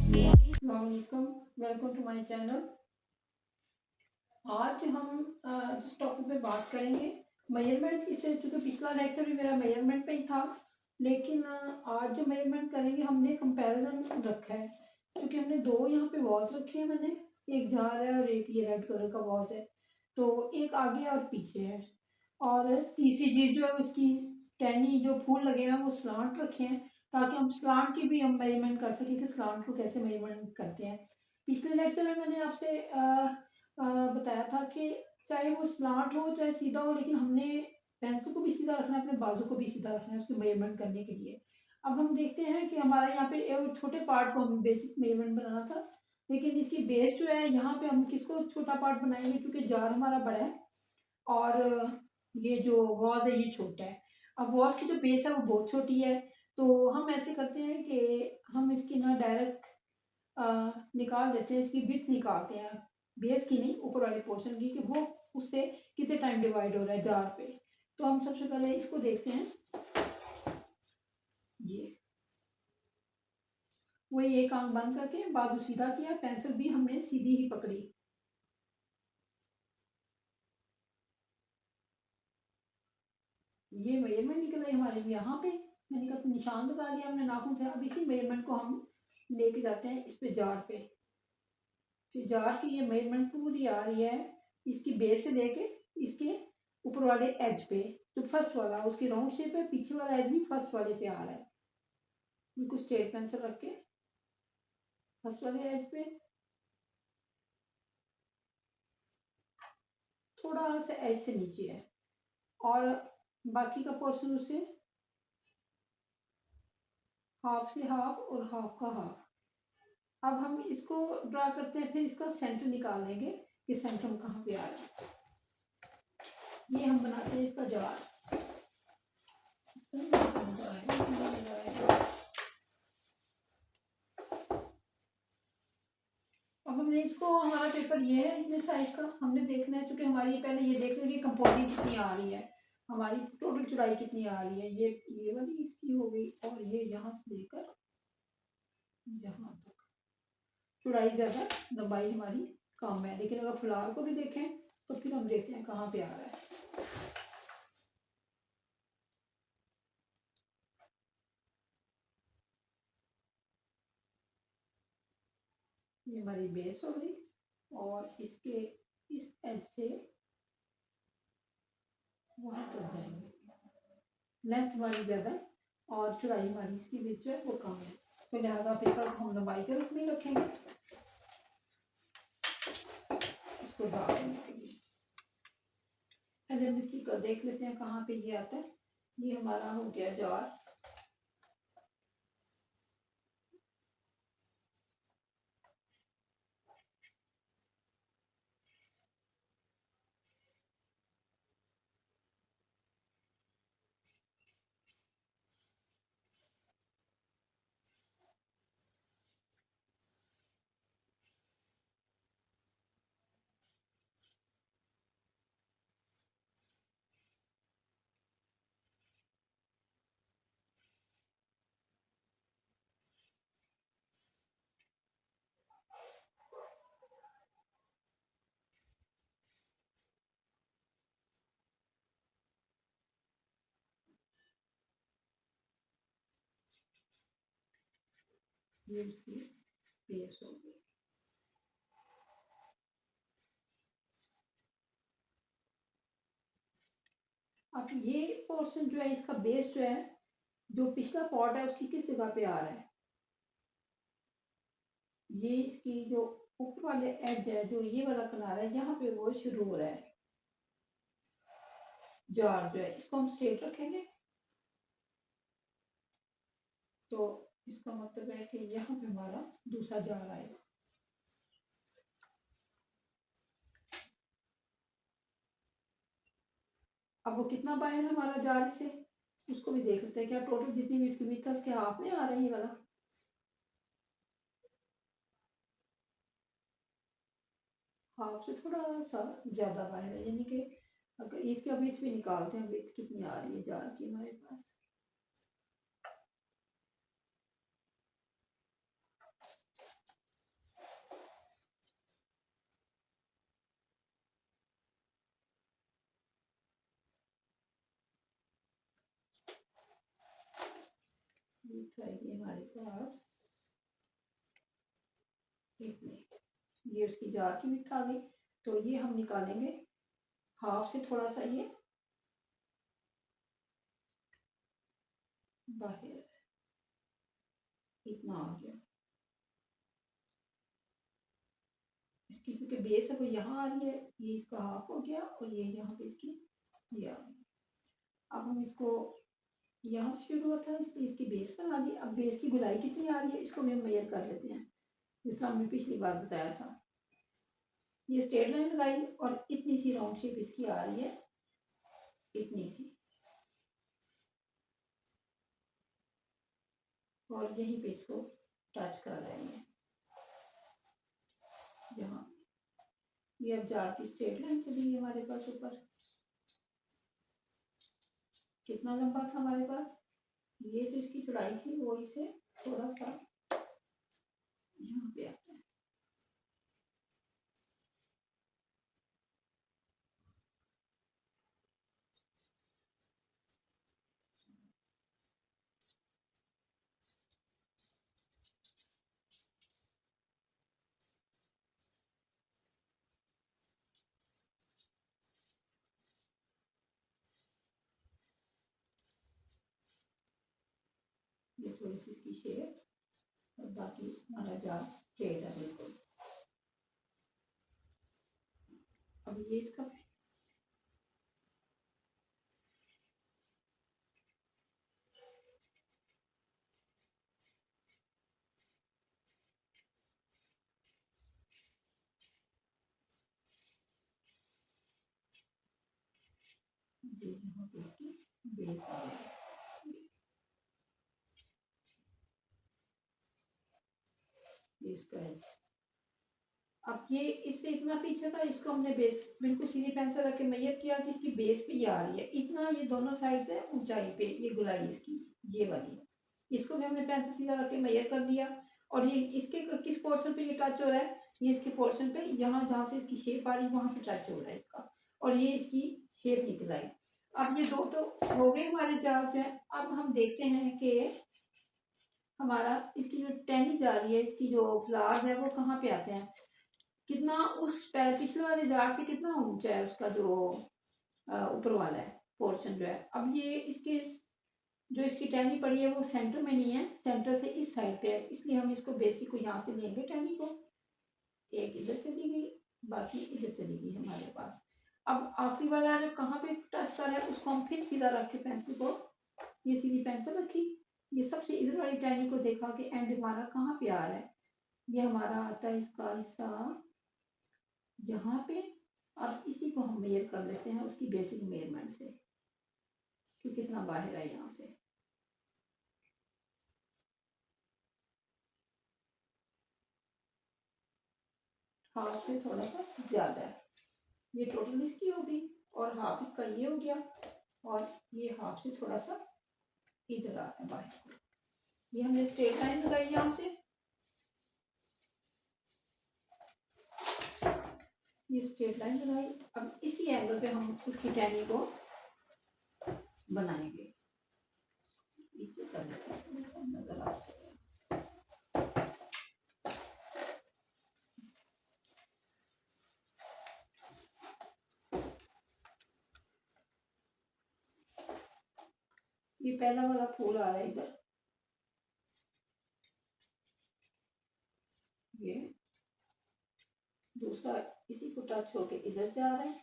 अस्सलामुअलैकुम, welcome to my channel. आज हम जिस टॉपिक पे बात करेंगे मेजरमेंट, इससे चूँकि पिछला लेक्चर भी मेरा मेजरमेंट पे ही था, लेकिन आज जो मेजरमेंट करेंगे हमने कंपैरिजन रखा है, क्योंकि हमने दो यहाँ पे वॉज रखे हैं। मैंने एक जार है और एक ये रेड कलर का वॉज है, तो एक आगे और पीछे है। और तीसरी चीज़ जो है उसकी टहनी, जो फूल लगे हैं वो स्लांट रखे हैं, ताकि हम स्लांट की भी हम मेजरमेंट कर सकें कि स्लांट को कैसे मेजरमेंट करते हैं। पिछले लेक्चर में मैंने आपसे बताया था कि चाहे वो स्लांट हो चाहे सीधा हो, लेकिन हमने पेंसिल को भी सीधा रखना है, अपने बाजू को भी सीधा रखना है उसकी मेजरमेंट करने के लिए। अब हम देखते हैं कि हमारा यहाँ पे छोटे पार्ट को हम बेसिक मेजरमेंट बनाना था, लेकिन इसकी बेस जो है यहाँ पे हम किसको छोटा पार्ट बनाएंगे, क्योंकि जार हमारा बड़ा है और ये जो वॉज है ये छोटा है। अब वॉज की जो बेस है वो बहुत छोटी है, तो हम ऐसे करते हैं कि हम इसकी ना डायरेक्ट निकाल देते हैं, इसकी विड्थ निकालते हैं, बेस की नहीं, ऊपर वाले पोर्शन की, कि वो उससे कितने टाइम डिवाइड हो रहा है जार पे। तो हम सबसे पहले इसको देखते हैं। ये वही एक आंख बंद करके बाजू सीधा किया, पेंसिल भी हमने सीधी ही पकड़ी। ये मेजरमेंट निकल आई हमारे यहाँ पे, मैंने कहा निशान लगा लिया हमने नाखून से। अब इसी मेजरमेंट को हम लेके जाते हैं इस पे जार पे। फिर जार की ये मेजरमेंट पूरी आ रही है इसकी बेस से लेके इसके ऊपर वाले एज पे, जो फर्स्ट वाला उसकी राउंड शेप है, पीछे वाला एज भी फर्स्ट वाले पे आ रहा है। बिल्कुल स्ट्रेट पेंसिल रख के फर्स्ट वाले एज पे थोड़ा सा एज से नीचे है, और बाकी का पोर्शन उससे हाफ से हाफ और हाफ का हाफ। अब हम इसको ड्रा करते हैं, फिर इसका सेंटर निकाल लेंगे कि सेंटर कहाँ पे आ रहा है। ये हम बनाते हैं इसका जार। अब हमने इसको, हमारा पेपर ये है इतने साइज का, हमने देखना है, चूंकि हमारी पहले ये देखना है कि कंपोजिंग कितनी आ रही है, हमारी टोटल चौड़ाई कितनी आ रही है। ये वाली इसकी हो गई, और ये यहाँ से लेकर यहाँ तक चौड़ाई ज़्यादा, लंबाई हमारी कम है। लेकिन अगर फ्लावर को भी देखें तो फिर हम देखते हैं कहाँ पे आ रहा है। ये हमारी बेस हो गई, और इसके इस एज से वहाँ तक जाएंगे। लेंथ हमारी ज़्यादा और चौड़ाई हमारी इसकी बीच है वो कम है, तो लिहाजा पेपर हम लंबाई के रूप में ही रखेंगे इसको ड्रा करने के लिए। पहले हम इसकी देख लेते हैं कहाँ पे ये आता है। ये हमारा हो गया जार। ये उसकी बेस हो गई। अब ये पोर्शन जो है, इसका बेस जो है, जो पिछला पॉट है उसकी किस जगह पे आ रहा है, ये इसकी जो ऊपर वाले एज है, जो ये वाला किनारा है, यहाँ पे वो शुरू हो रहा है जार जो है। इसको हम स्ट्रेट रखेंगे, तो इसका मतलब है कि यहाँ पे हमारा दूसरा जार आएगा। अब वो कितना बाहर है हमारा जार से, उसको भी देख लेते हैं। क्या टोटल जितनी भी इसकी विड्थ है उसके हाफ में आ रहा है ये वाला, हाफ से थोड़ा सा ज्यादा बाहर है, यानी कि अगर इसके अभी इस भी निकालते हैं विड्थ कितनी आ रही है जार की हमारे पास। विड्थ आएगी हमारे पास इतनी। ये उसकी जार की विड्थ आ गई। तो ये हम निकालेंगे हाफ से थोड़ा सा ये बाहर, इतना आ गया। इसकी क्योंकि बेस है वो यहाँ आ रही है, ये इसका हाफ हो गया और ये यहाँ पे इसकी ये आ गई। अब हम इसको यहाँ से शुरू होता है, इसकी इसकी बेस बना ली। अब बेस की गुलाई कितनी आ रही है इसको भी हम मेजर कर लेते हैं, जिस तरह हमने पिछली बार बताया था। ये स्ट्रेट लाइन लगाई और इतनी सी राउंड शेप इसकी आ रही है, इतनी सी। और यहीं पे इसको टच कर रहे हैं यहाँ। ये अब जाके स्ट्रेट लाइन चली गई हमारे पास ऊपर। कितना लंबा था हमारे पास, ये जो इसकी चौड़ाई थी वो इससे थोड़ा सा यहाँ पे आता है। ये थोड़ी सी इसकी शेप और बाकी हमारा जार स्ट्रेट है बिल्कुल। अब ये इसका ये यहाँ पे इसकी बेस आ गई। ये इसका है। अब ये इससे इतना पीछे था, इसको हमने बेस बिल्कुल सीधी पेंसिल रख के मेजर किया कि इसकी बेस पे ये आ रही है इतना। ये दोनों साइड से ऊंचाई पे ये गुलाई इसकी ये वाली, इसको भी हमने पेंसिल सीधा रख के मेजर कर दिया। और ये इसके किस पोर्शन पे ये टच हो रहा है, ये इसके पोर्शन पे यहाँ जहाँ से इसकी शेप आ रही है वहां से टच हो रहा है इसका, और ये इसकी शेप निकल आई। अब ये दो तो हो गए हमारे जार जो है। अब हम देखते हैं कि हमारा इसकी जो टहनी जा रही है, इसकी जो फ्लावर्स है वो कहाँ पे आते हैं, कितना उस पिछले वाले जार से कितना ऊंचा है उसका जो ऊपर वाला है पोर्शन जो है। अब ये इसके जो इसकी टहनी पड़ी है वो सेंटर में नहीं है, सेंटर से इस साइड पे है, इसलिए हम इसको बेसिक को यहाँ से लेंगे टहनी को। एक इधर चली गई, बाकी इधर चली गई हमारे पास। अब आखिरी वाला जो कहाँ पे टच कर रहा है उसको हम फिर सीधा रख के पेंसिल को, ये सीधी पेंसिल रखी, ये सबसे इधर वाली टहनी को देखा कि एंड हमारा कहाँ पे आ रहा है। ये हमारा आता है इसका हिस्सा यहाँ पे। अब इसी को हम मेजर कर लेते हैं उसकी बेसिक मेजरमेंट से कि कितना बाहर है यहाँ से। हाफ से थोड़ा सा ज्यादा है, ये टोटल इसकी होगी और हाफ इसका ये हो गया, और ये हाफ से थोड़ा सा इधर आ रहा है बाहर। ये हमने स्ट्रेट लाइन लगाई यहाँ से, ये स्ट्रेट लाइन लगाई। अब इसी एंगल पे हम उसकी टहनी को बनाएंगे। नीचे कर लेते हैं नजर आ जाए। ये पहला वाला फूल आ रहा है इधर, ये दूसरा इसी को टच होके इधर जा रहा है,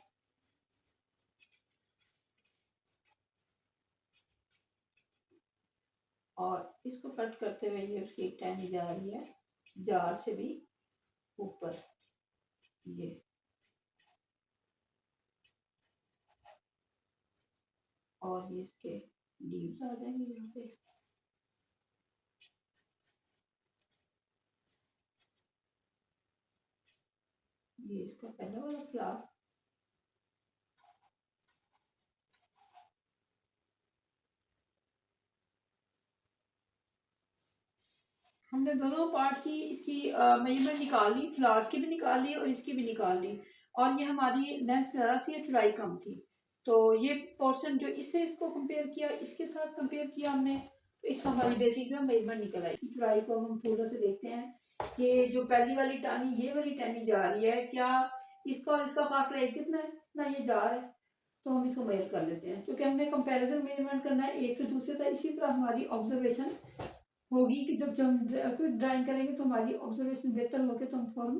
और इसको कट करते हुए ये उसकी टहनी जा रही है जार से भी ऊपर, ये और ये इसके लीव्स आ जाएंगे यहाँ पे। ये इसका पहला वाला फ्लावर, हमने दोनों पार्ट की इसकी मेजरमेंट निकाल ली, फ्लावर्स की भी निकाल ली और इसकी भी निकाल ली। और ये हमारी लेंथ ज़्यादा थी और चौड़ाई कम थी, तो ये पोर्शन जो इससे इसको कंपेयर किया, इसके साथ कंपेयर किया हमने, तो इसका हमारी बेसिक जो मेजरमेंट निकल आएगी। चौड़ाई को हम फूलों से देखते हैं कि जो पहली वाली टानी, ये वाली टानी जा रही है, क्या इसका और इसका फासला एक कितना है, इतना ये जा रहा है, तो हम इसको मेजर कर लेते हैं। क्योंकि हमने कंपैरिजन मेजरमेंट करना है एक से दूसरे तक। इसी तरह हमारी ऑब्जर्वेशन होगी कि जब हम कोई ड्राइंग करेंगे तो हमारी ऑब्जर्वेशन बेहतर होगी, तो हम फौरन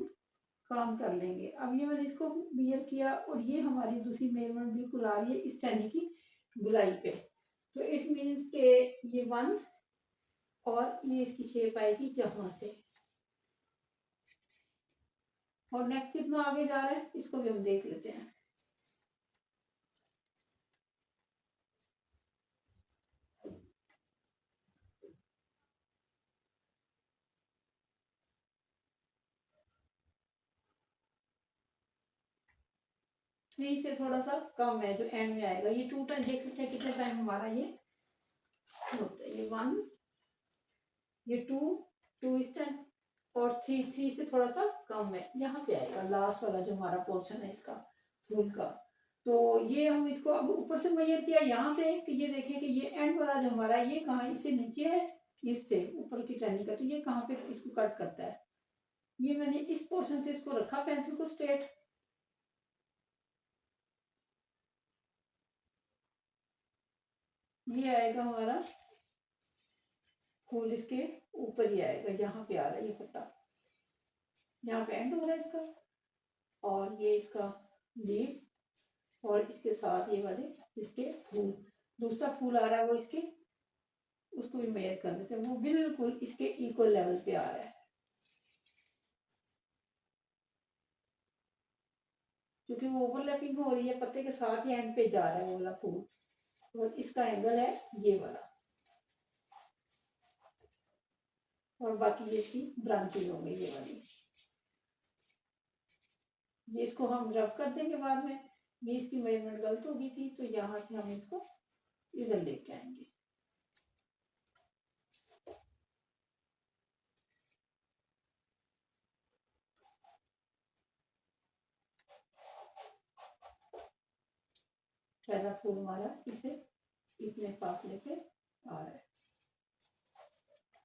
काम कर लेंगे। अब ये मैंने इसको मेजर किया और ये हमारी दूसरी मेजरमेंट बिल्कुल आ रही है इस टहनी की गुलाई पे। तो इट मीन्स के ये 1 और ये इसकी शेप आएगी यहाँ से। और नेक्स्ट कितना आगे जा रहा है इसको भी हम देख लेते हैं। थ्री से थोड़ा सा कम है जो एंड में आएगा। ये 2 टाइम देख लेते हैं कितना टाइम हमारा ये होता है। ये 1, ये 2 इस टाइम, और 3 से थोड़ा सा कम है, यहाँ पे आएगा लास्ट वाला जो हमारा पोर्शन है इसका फूल का। तो ये हम इसको अब ऊपर से मेजर किया यहाँ से, कि ये देखें कि ये एंड वाला जो हमारा ये कहाँ, इससे नीचे है, इससे ऊपर की टहनी का, तो ये कहाँ पे इसको कट करता है। ये मैंने इस पोर्शन से इसको रखा पेंसिल को स्ट्रेट, ये आएगा हमारा फूल, इसके ऊपर ही आएगा, यहाँ पे आ रहा है ये पत्ता, यहाँ पे एंड हो रहा है इसका, और ये इसका लीव, और इसके साथ ये वाले इसके फूल, दूसरा फूल आ रहा है वो इसके, उसको भी मेजर कर लेते हैं, वो बिल्कुल इसके इक्वल लेवल पे आ रहा है, क्योंकि वो ओवरलैपिंग हो रही है पत्ते के साथ ही एंड पे जा रहा है वो वाला फूल, और इसका एंगल है ये वाला, और बाकी ये इसकी ब्रांचेज हो गई ये वाली। ये इसको हम रफ कर देंगे बाद में। ये इसकी मेजरमेंट गलत हो गई थी, तो यहाँ से हम इसको इधर लेके आएंगे। पहला फूल हमारा इसे इतने फासले पे आ रहा है।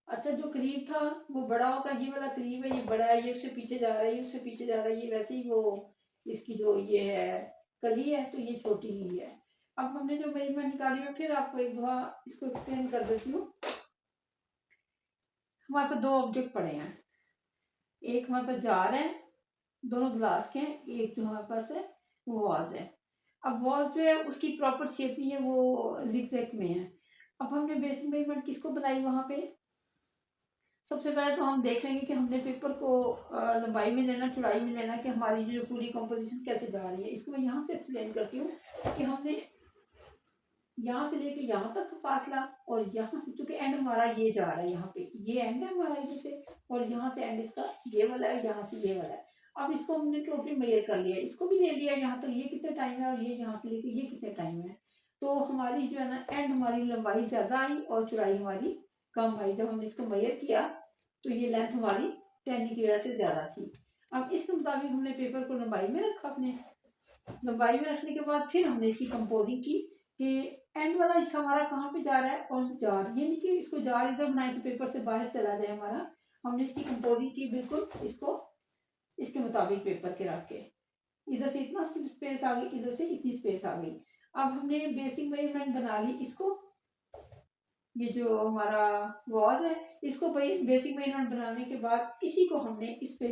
अच्छा, जो करीब था वो बड़ा होगा, ये वाला करीब है, ये बड़ा है, ये उससे पीछे जा रहा है, ये उससे पीछे जा रहा है, ये वैसे ही वो इसकी जो ये है कली है, तो ये छोटी ही है। अब हमने जो मेजरमेंट निकाली, मैं फिर आपको एक बार इसको एक्सप्लेन कर देती हूँ। हमारे पास 2 ऑब्जेक्ट पड़े हैं, एक हमारे पास जार है, दोनों ग्लास के हैं, एक जो हमारे पास है वो वाज है। अब वाज जो है उसकी प्रॉपर शेप नहीं है, वो जिगजैग में है। अब हमने बेसिक मेजरमेंट किसको बनाई वहां पे, सबसे पहले तो हम देख लेंगे कि हमने पेपर को लंबाई में लेना, चौड़ाई में लेना, कि हमारी जो पूरी कंपोजिशन कैसे जा रही है। इसको मैं यहाँ से एक्सप्लेन करती हूँ कि हमने यहाँ से लेके यहाँ तक का फासला, और यहाँ से चूंकि एंड हमारा ये जा रहा है, यहाँ पे ये एंड है हमारा इधर से, और यहाँ से एंड इसका ये वाला है, यहाँ से ये वाला है। अब इसको हमने टोटली मेजर कर लिया, इसको भी ले लिया यहाँ तक, ये कितने टाइम है, और ये यहाँ से लेके ये कितने टाइम है। तो हमारी जो है ना एंड हमारी लंबाई ज्यादा आई और चौड़ाई हमारी कम आई। जब हमने इसको मेजर किया तो ये लेंथ हमारी टहनी की वजह से ज्यादा थी। अब इसके मुताबिक हमने पेपर को लंबाई में रखा, अपने लंबाई में रखने के बाद फिर हमने इसकी कंपोजिंग की कि एंड वाला हिस्सा हमारा कहाँ पे जा रहा है, और जार, ये नहीं कि इसको जार इधर बनाए तो पेपर से बाहर चला जाए हमारा। हमने इसकी कंपोजिंग की बिल्कुल इसको इसके मुताबिक पेपर के रख के, इधर से इतना स्पेस आ गई, इधर से इतनी स्पेस आ गई। अब हमने बेसिक मेजरमेंट बना ली इसको, ये जो हमारा वॉज है, इसको बेसिक मेजरमेंट बनाने के बाद इसी को हमने इस पे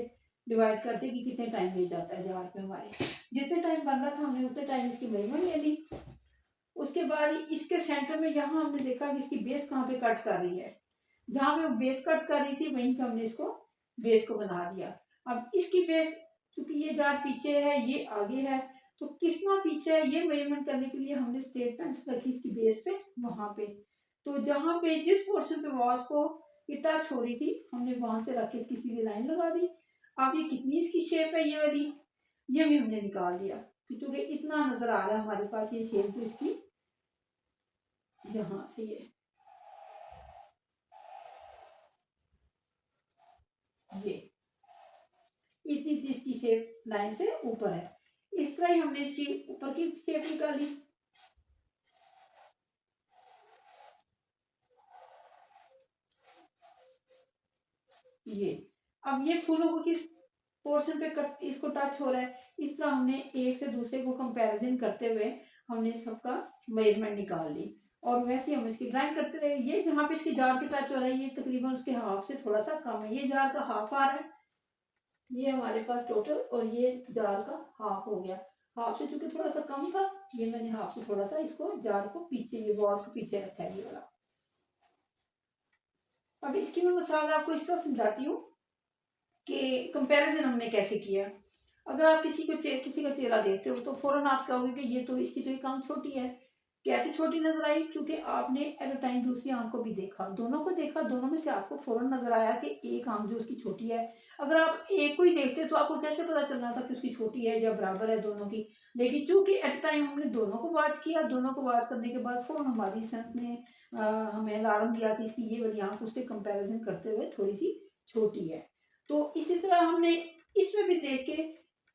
डिवाइड करते कि कितने टाइम ले जाता है जार पे हमारे। जितने टाइम बनना था हमने उतने टाइम इसकी मेजरमेंट ले ली। उसके बाद इसके सेंटर में यहाँ हमने देखा कि इसकी बेस कहाँ पे कट कर रही है, जहाँ पे वो बेस कट कर रही थी वहीं पे हमने इसको बेस को बना दिया। अब इसकी बेस, चूंकि ये जार पीछे है ये आगे है, तो कितना पीछे है ये मेजरमेंट करने के लिए हमने स्ट्रेट पेंसिल रखी इसकी बेस पे, वहां पे। तो जहाँ पे जिस पोर्शन पे वॉस को ये टच हो रही थी, हमने वहां से रख के इसकी सीधी लाइन लगा दी। अब ये कितनी इसकी शेप है ये वाली, ये भी हमने निकाल दिया, क्योंकि इतना नजर आ रहा है हमारे पास ये शेप तो इसकी, यहाँ से ये इतनी इसकी शेप लाइन से ऊपर है। इस तरह ही हमने इसकी ऊपर की शेप निकाली। ये अब ये फूलों को किस पोर्शन पे कट इसको टच हो रहा है, इस तरह हमने एक से दूसरे को कंपैरिजन करते हुए हमने सबका मेजरमेंट निकाल ली और वैसे हम इसकी ड्राइंग करते रहे। ये जहाँ पे इसकी जार पे टच हो रहा है ये तकरीबन उसके हाफ से थोड़ा सा कम है, ये जार का हाफ आ रहा है, ये हमारे पास टोटल, और ये जार का हाफ हो गया। हाफ से चूंकि थोड़ा सा कम था, ये मैंने हाफ से थोड़ा सा इसको जार को पीछे, ये वॉल को पीछे रखा है ये वाला। अब इसकी मैं मसाला आपको इस तरह समझाती हूँ कि कंपैरिजन हमने कैसे किया। अगर आप किसी का चेहरा देखते हो तो फौरन आप कहोगे कि ये तो इसकी तो एक आंख छोटी है। कैसे छोटी नजर आई? क्योंकि आपने एट अ टाइम दूसरी आंख को भी देखा, दोनों को देखा, दोनों में से आपको फौरन नजर आया कि एक आंख जो उसकी छोटी है। अगर आप एक को ही देखते तो आपको कैसे पता चलना था कि उसकी छोटी है या बराबर है दोनों की? लेकिन चूंकि एट अ टाइम हमने दोनों को वॉच किया, दोनों को वॉच करने के बाद फौरन हमारी सेंस ने हमें अलार्म दिया कि इसकी ये वाली आंख उससे कंपेरिजन करते हुए थोड़ी सी छोटी है। तो इसी तरह हमने इसमें भी देख के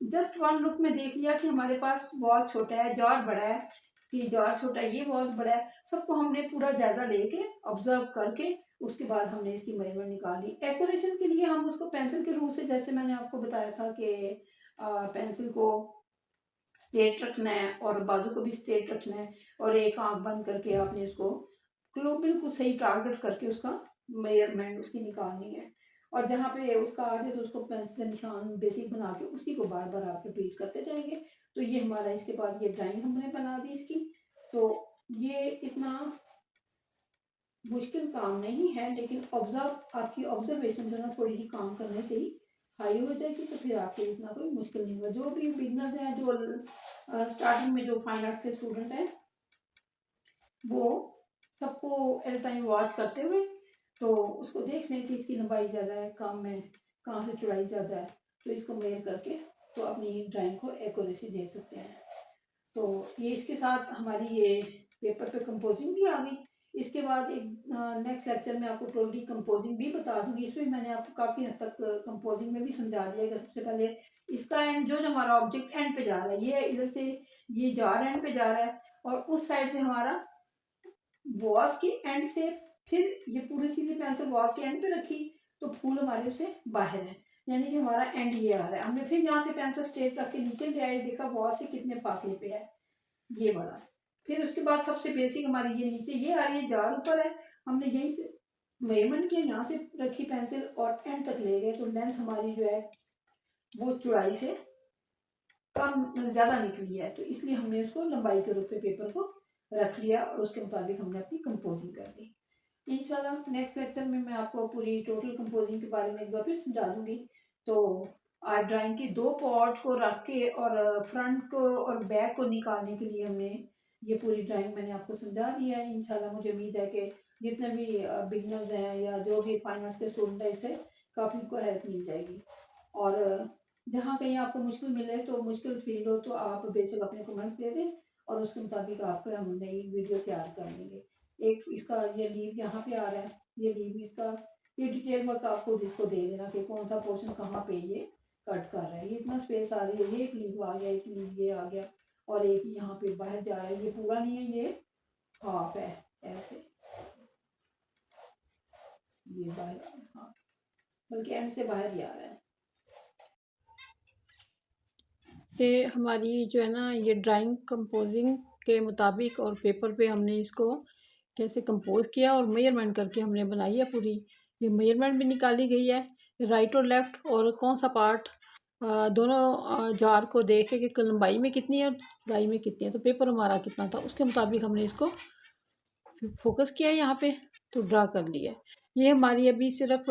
जस्ट वन लुक में देख लिया कि हमारे पास वॉच छोटा है, जार बड़ा है, कि जार छोटा है, ये वॉच बड़ा है। सबको हमने पूरा जायजा लेके ऑब्जर्व करके उसके बाद हमने इसकी मेजरमेंट निकाली। एक्यूरेशन के लिए हम उसको पेंसिल के रूप से, जैसे मैंने आपको बताया था कि पेंसिल को स्ट्रेट रखना है और बाजू को भी स्ट्रेट रखना है और एक आंख बंद करके आपने उसको बिल्कुल सही टारगेट करके उसका मेजरमेंट उसकी निकालनी है। और जहाँ पे उसका आ जाए तो उसको पेंसिल से निशान बेसिक बना के उसी को बार बार आप रिपीट करते जाएंगे। तो ये हमारा इसके बाद ये ड्राइंग हमने बना दी इसकी। तो ये इतना मुश्किल काम नहीं है, लेकिन आपकी ऑब्जर्वेशन जो ना थोड़ी सी काम करने से ही हाई हो जाएगी, तो फिर आपको इतना कोई मुश्किल नहीं होगा। जो भी बिगनर्स हैं, जो स्टार्टिंग में जो फाइन आर्ट्स के स्टूडेंट हैं, वो सबको एट टाइम वॉच करते हुए तो उसको देख लें कि इसकी लंबाई ज़्यादा है, कम है, कहाँ से चौड़ाई ज़्यादा है, तो इसको मेजर करके तो अपनी ड्राइंग को एक्यूरेसी दे सकते हैं। तो ये इसके साथ हमारी ये पेपर पे कंपोजिंग भी आ गई। इसके बाद एक नेक्स्ट लेक्चर में आपको टोटली कंपोजिंग भी बता दूंगी। इसमें मैंने आपको काफ़ी हद तक कंपोजिंग में भी समझा दिया कि सबसे पहले इसका एंड जो हमारा ऑब्जेक्ट एंड पे जा रहा है, ये इधर से ये जार एंड पे जा रहा है और उस साइड से हमारा वॉस के एंड से, फिर ये पूरी सीधी पेंसिल वॉस के एंड पे रखी तो फूल हमारे उससे बाहर है, यानी कि हमारा एंड ये आ रहा है। हमने फिर यहाँ से पेंसिल स्ट्रेट रख के नीचे ले आए, देखा वॉस से कितने फासले पे है, ये वाला। फिर उसके बाद सबसे बेसिक हमारी ये नीचे ये आ रही है, जार ऊपर है, हमने यहीं से मेजरमेंट किया, यहाँ से रखी पेंसिल और एंड तक ले गए, तो लेंथ हमारी जो है वो चौड़ाई से कम ज़्यादा निकली है, तो इसलिए हमने उसको लंबाई के रूप में पेपर को रख लिया और उसके मुताबिक हमने अपनी कंपोजिंग कर ली। इंशाल्लाह नेक्स्ट लेक्चर में मैं आपको पूरी टोटल कंपोजिंग के बारे में एक बार फिर समझा दूंगी। तो आर्ट ड्राइंग के दो पॉट को रख के और फ्रंट को और बैक को निकालने के लिए हमने ये पूरी ड्राइंग मैंने आपको समझा दिया है। इंशाल्लाह मुझे उम्मीद है कि जितने भी बिगनर्स हैं या जो भी फाइन आर्ट्स के स्टूडेंट हैं, इससे काफ़ी को हेल्प मिल जाएगी। और जहाँ कहीं आपको मुश्किल मिले तो मुश्किल फील हो तो आप बेशक अपने कमेंट्स दे दें और उसके मुताबिक आपको हम नई वीडियो तैयार कर लेंगे। एक इसका ये लीव यहाँ पे आ रहा है, ये लीव इसका ये डिटेल वर्क आपको जिसको दे देना कि कौन सा पोर्शन कहाँ पे ये कट कर रहा है। ये इतना स्पेस आ रही है, ये एक लीव आ गया, एक लीव ये आ गया और एक यहाँ पे बाहर जा रहा है, ये पूरा नहीं है, ये हाफ है ऐसे, ये बाहर हाँ, बल्कि एंड से बाहर ही आ रहा है। ये हमारी जो है ना ये ड्राइंग कंपोजिंग के मुताबिक और पेपर पे हमने इसको कैसे कंपोज किया और मेजरमेंट करके हमने बनाई है पूरी। ये मेजरमेंट भी निकाली गई है, राइट और लेफ़्ट, और कौन सा पार्ट दोनों जार को देख के कि लंबाई में कितनी है और चौड़ाई में कितनी है, तो पेपर हमारा कितना था उसके मुताबिक हमने इसको फोकस किया है यहाँ पे, तो ड्रा कर लिया है। ये हमारी अभी सिर्फ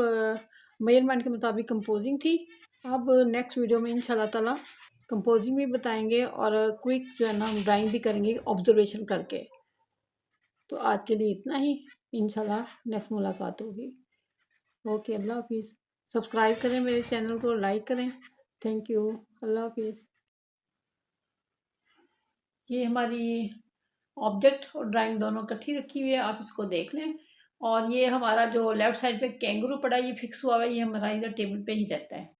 मेजरमेंट के मुताबिक कंपोजिंग थी। अब नेक्स्ट वीडियो में इंशाल्लाह ताला कंपोजिंग भी बताएंगे और क्विक जो है ना हम ड्राइंग भी करेंगे ऑब्जर्वेशन करके। तो आज के लिए इतना ही, इंशाल्लाह नेक्स्ट मुलाकात होगी। ओके, अल्लाह हाफिज़। सब्सक्राइब करें मेरे चैनल को, लाइक करें। थैंक यू, अल्लाह हाफिज़। ये हमारी ऑब्जेक्ट और ड्राइंग दोनों इकट्ठी रखी हुई है, आप इसको देख लें। और ये हमारा जो लेफ़्ट साइड पे कैंगरू पड़ा है, ये फिक्स हुआ हुआ है, ये हमारा इधर टेबल पे ही रहता है।